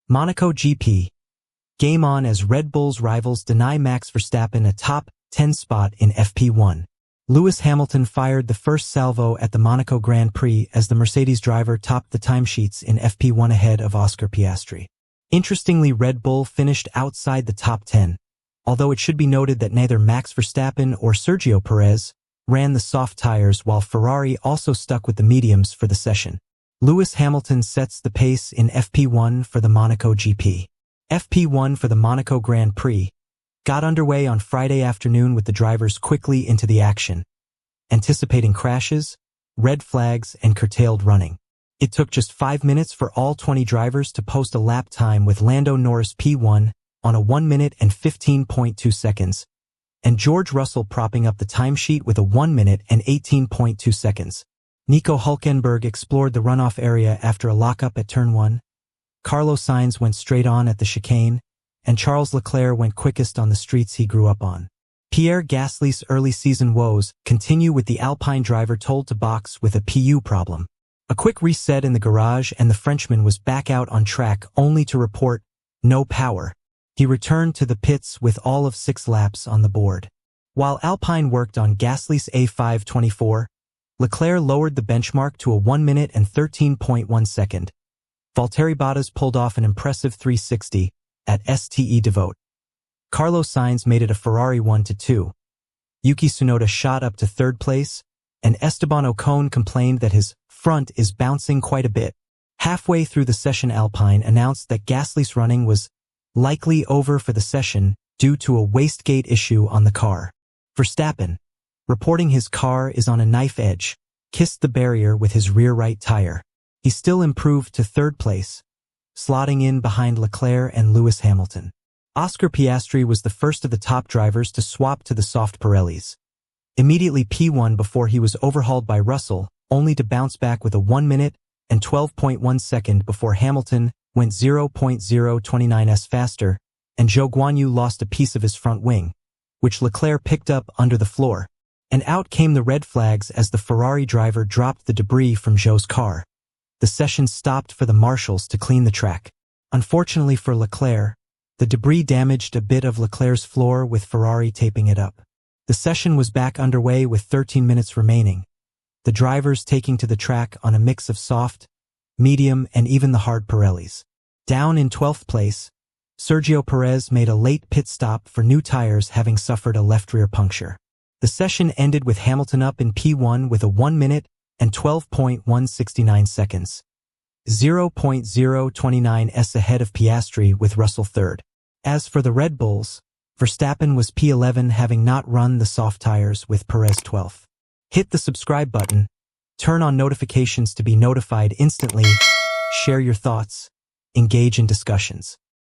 Monaco GP. Game on as Red Bull's rivals deny Max Verstappen a top 10 spot in FP1. Lewis Hamilton fired the first salvo at the Monaco Grand Prix as the Mercedes driver topped the timesheets in FP1 ahead of Oscar Piastri. Interestingly, Red Bull finished outside the top 10, although it should be noted that neither Max Verstappen or Sergio Perez ran the soft tires, while Ferrari also stuck with the mediums for the session. Lewis Hamilton sets the pace in FP1 for the Monaco GP. FP1 for the Monaco Grand Prix got underway on Friday afternoon with the drivers quickly into the action, anticipating crashes, red flags, and curtailed running. It took just 5 minutes for all 20 drivers to post a lap time, with Lando Norris P1 on a 1 minute and 15.2 seconds, and George Russell propping up the timesheet with a 1 minute and 18.2 seconds. Nico Hülkenberg explored the runoff area after a lockup at turn 1. Carlos Sainz went straight on at the chicane, and Charles Leclerc went quickest on the streets he grew up on. Pierre Gasly's early season woes continue, with the Alpine driver told to box with a PU problem. A quick reset in the garage and the Frenchman was back out on track, only to report no power. He returned to the pits with all of 6 laps on the board. While Alpine worked on Gasly's A524, Leclerc lowered the benchmark to a 1 minute and 13.1 second. Valtteri Bottas pulled off an impressive 360 at STE Devote. Carlos Sainz made it a Ferrari 1-2. Yuki Tsunoda shot up to 3rd place, and Esteban Ocon complained that his front is bouncing quite a bit. Halfway through the session, Alpine announced that Gasly's running was likely over for the session due to a wastegate issue on the car. Verstappen, reporting his car is on a knife edge, kissed the barrier with his rear right tire. He still improved to 3rd place, slotting in behind Leclerc and Lewis Hamilton. Oscar Piastri was the first of the top drivers to swap to the soft Pirellis. Immediately P1 before he was overhauled by Russell, only to bounce back with a 1 minute and 12.1 second before Hamilton went 0.029s faster, and Zhou Guanyu lost a piece of his front wing, which Leclerc picked up under the floor. And out came the red flags as the Ferrari driver dropped the debris from Zhou's car. The session stopped for the marshals to clean the track. Unfortunately for Leclerc, the debris damaged a bit of Leclerc's floor, with Ferrari taping it up. The session was back underway with 13 minutes remaining, the drivers taking to the track on a mix of soft, medium, and even the hard Pirellis. Down in 12th place, Sergio Perez made a late pit stop for new tires, having suffered a left rear puncture. The session ended with Hamilton up in P1 with a 1 minute and 12.169 seconds, 0.029s ahead of Piastri, with Russell 3rd. As for the Red Bulls, Verstappen was P11, having not run the soft tires, with Perez 12th. Hit the subscribe button, turn on notifications to be notified instantly, share your thoughts, engage in discussions.